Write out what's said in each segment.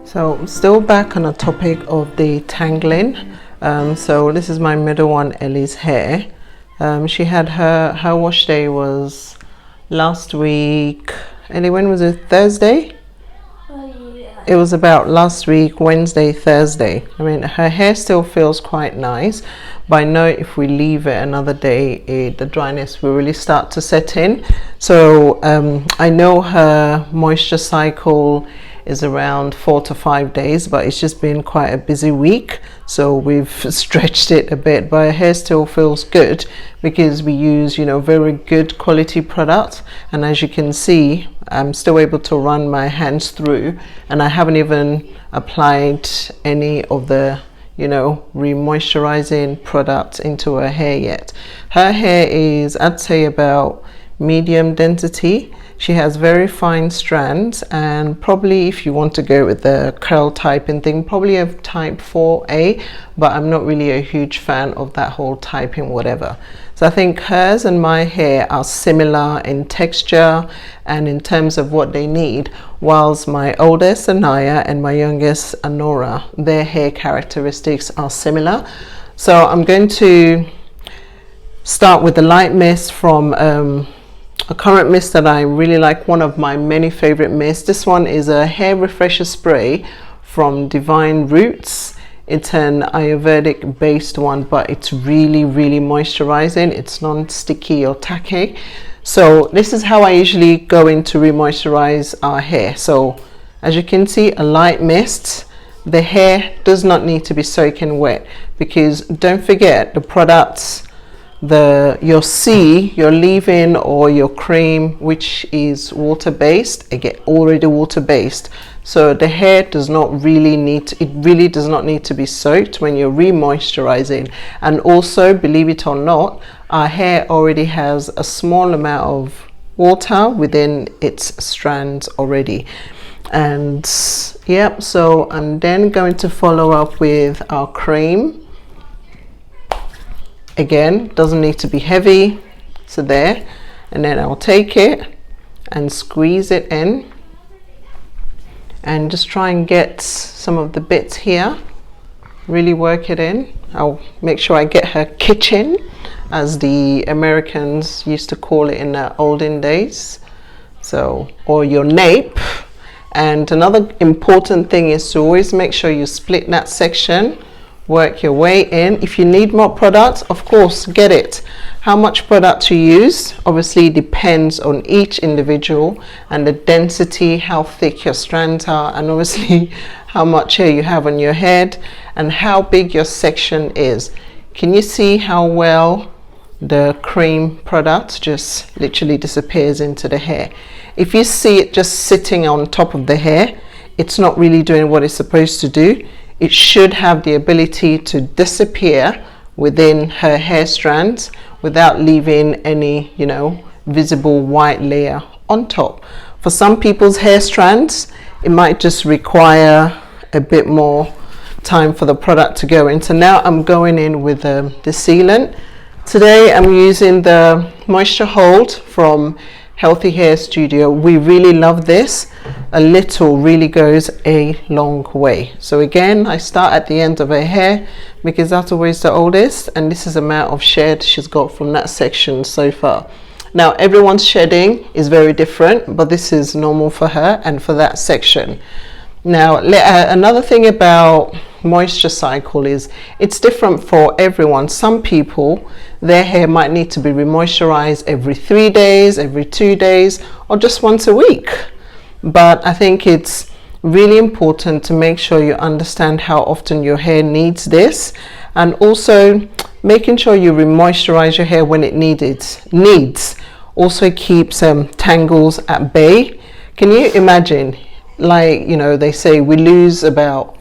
So I'm still back on the topic of the tangling. So this is my middle one, Ellie's hair. She had her wash day was last week. Ellie, when was it? Thursday? Yeah. It was about last week, Wednesday, Thursday. I mean, her hair still feels quite nice, but I know if we leave it another day, the dryness will really start to set in. So I know her moisture cycle is around 4 to 5 days, but it's just been quite a busy week, so we've stretched it a bit. But her hair still feels good because we use, you know, very good quality products, and as you can see, I'm still able to run my hands through, and I haven't even applied any of the, you know, remoisturizing products into her hair yet. Her hair is, I'd say, about medium density. She has very fine strands, and probably if you want to go with the curl typing thing, probably a type 4A, but I'm not really a huge fan of that whole typing whatever. So I think hers and my hair are similar in texture and in terms of what they need, whilst my oldest, Anaya, and my youngest, Anora, their hair characteristics are similar. So I'm going to start with the light mist from a current mist that I really like, one of my many favorite mists. This one is a hair refresher spray from Devinerootz. It's an Ayurvedic based one, but it's really moisturizing. It's non-sticky or tacky. So this is how I usually go in to remoisturize our hair. So as you can see, a light mist. The hair does not need to be soaking wet, because don't forget the products, your leave-in or your cream, which is water-based, again already water-based, so the hair does not really need to be soaked when you're remoisturizing. And also, believe it or not, our hair already has a small amount of water within its strands already. And yep, so I'm then going to follow up with our cream. Again, doesn't need to be heavy, so there, and then I'll take it and squeeze it in and just try and get some of the bits here, really work it in. I'll make sure I get her kitchen, as the Americans used to call it in the olden days, so, or your nape. And another important thing is to always make sure you split that section, work your way in. If you need more products, of course, get it. How much product you use obviously depends on each individual, and the density, how thick your strands are, and obviously how much hair you have on your head and how big your section is. Can you see how well the cream product just literally disappears into the hair? If you see it just sitting on top of the hair, it's not really doing what it's supposed to do. It should have the ability to disappear within her hair strands without leaving any, you know, visible white layer on top. For some people's hair strands, it might just require a bit more time for the product to go in. So now I'm going in with the sealant. Today I'm using the Moisture Hold from Healthy Hair Studio. We really love this. A little really goes a long way. So again, I start at the end of her hair because that's always the oldest, and this is the amount of shed she's got from that section so far. Now everyone's shedding is very different, but this is normal for her and for that section. Now another thing about moisture cycle is it's different for everyone. Some people, their hair might need to be remoisturized every 3 days, every 2 days, or just once a week. But I think it's really important to make sure you understand how often your hair needs this, and also making sure you remoisturize your hair when it needs also keeps tangles at bay. Can you imagine, like, you know, they say we lose about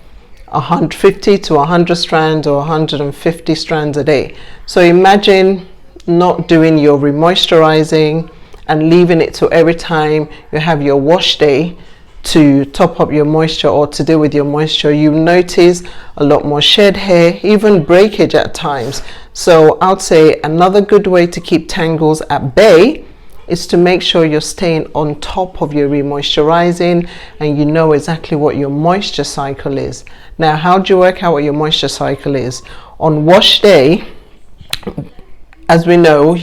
150 to 100 strands or 150 strands a day. So imagine not doing your remoisturizing and leaving it till every time you have your wash day to top up your moisture or to deal with your moisture. You notice a lot more shed hair, even breakage at times. So I'd say another good way to keep tangles at bay is to make sure you're staying on top of your remoisturizing and you know exactly what your moisture cycle is. Now, how do you work out what your moisture cycle is? On wash day, as we know,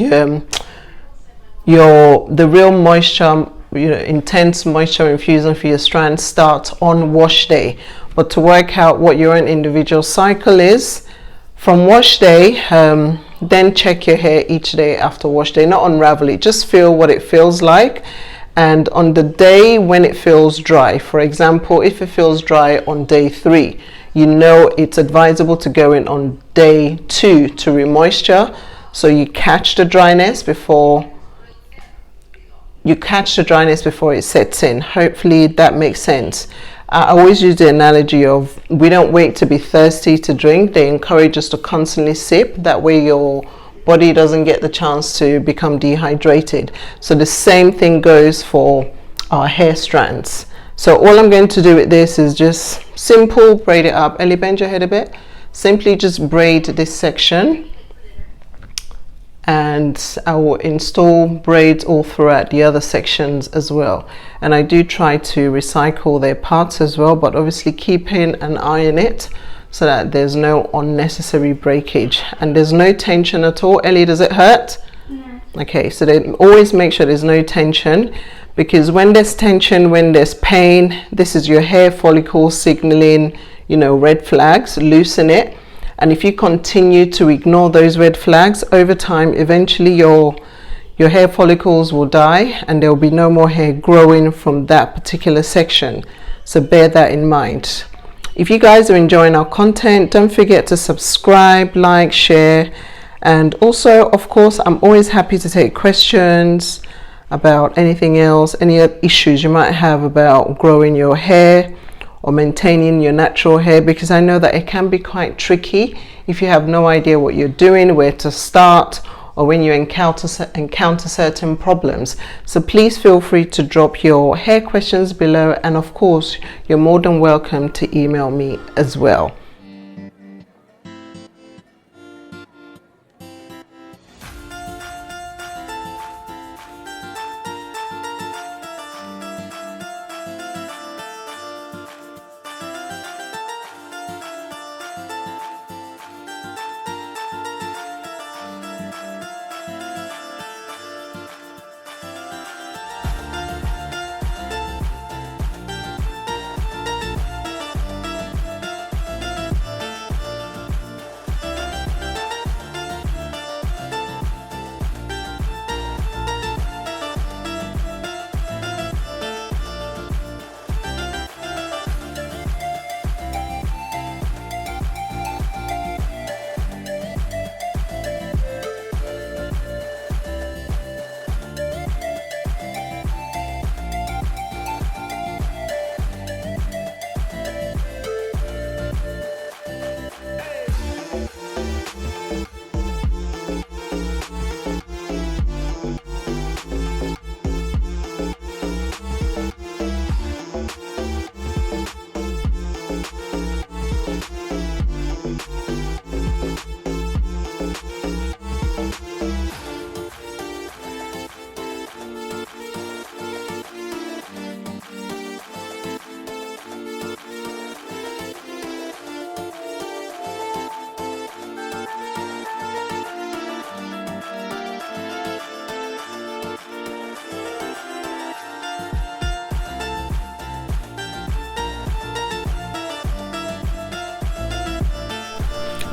the real moisture, intense moisture infusion for your strands starts on wash day. But to work out what your own individual cycle is, from wash day, then check your hair each day after wash day. Not unravel it, just feel what it feels like. And on the day when it feels dry, for example, if it feels dry on day 3, you know it's advisable to go in on day 2 to remoisture. So you catch the dryness before it sets in. Hopefully that makes sense. I always use the analogy of, we don't wait to be thirsty to drink. They encourage us to constantly sip. That way your body doesn't get the chance to become dehydrated. So the same thing goes for our hair strands. So all I'm going to do with this is just simple braid it up. Ellie, bend your head a bit. Simply just braid this section. And I will install braids all throughout the other sections as well. And I do try to recycle their parts as well, but obviously keeping an eye on it so that there's no unnecessary breakage and there's no tension at all. Ellie, does it hurt? No. Okay, so then always make sure there's no tension, because when there's tension, when there's pain, this is your hair follicle signaling, red flags. Loosen it. And if you continue to ignore those red flags, over time, eventually your hair follicles will die and there will be no more hair growing from that particular section. So bear that in mind. If you guys are enjoying our content, don't forget to subscribe, like, share. And also, of course, I'm always happy to take questions about anything else, any issues you might have about growing your hair or maintaining your natural hair, because I know that it can be quite tricky if you have no idea what you're doing, where to start, or when you encounter certain problems. So please feel free to drop your hair questions below, and of course you're more than welcome to email me as well.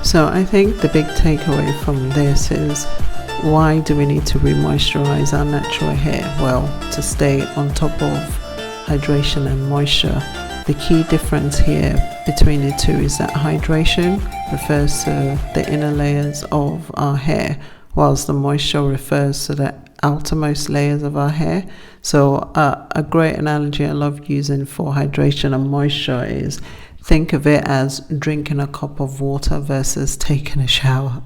So I think the big takeaway from this is, why do we need to remoisturize our natural hair? Well, to stay on top of hydration and moisture. The key difference here between the two is that hydration refers to the inner layers of our hair, whilst the moisture refers to the outermost layers of our hair. So a great analogy I love using for hydration and moisture is, think of it as drinking a cup of water versus taking a shower.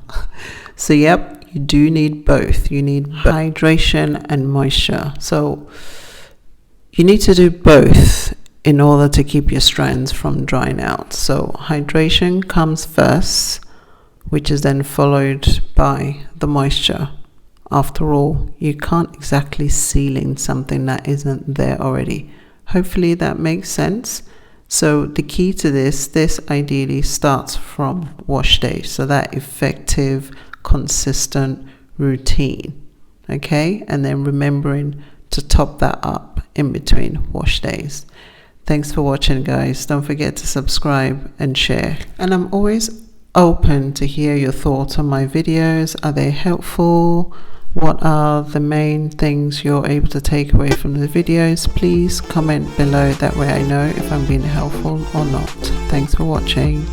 So yep, you do need both. You need hydration and moisture. So you need to do both in order to keep your strands from drying out. So hydration comes first, which is then followed by the moisture. After all, you can't exactly seal in something that isn't there already. Hopefully that makes sense. So the key to this ideally starts from wash day, so that effective, consistent routine, okay? And then remembering to top that up in between wash days. Thanks for watching, guys. Don't forget to subscribe and share. And I'm always open to hear your thoughts on my videos. Are they helpful? What are the main things you're able to take away from the videos? Please comment below, that way I know if I'm being helpful or not. Thanks for watching.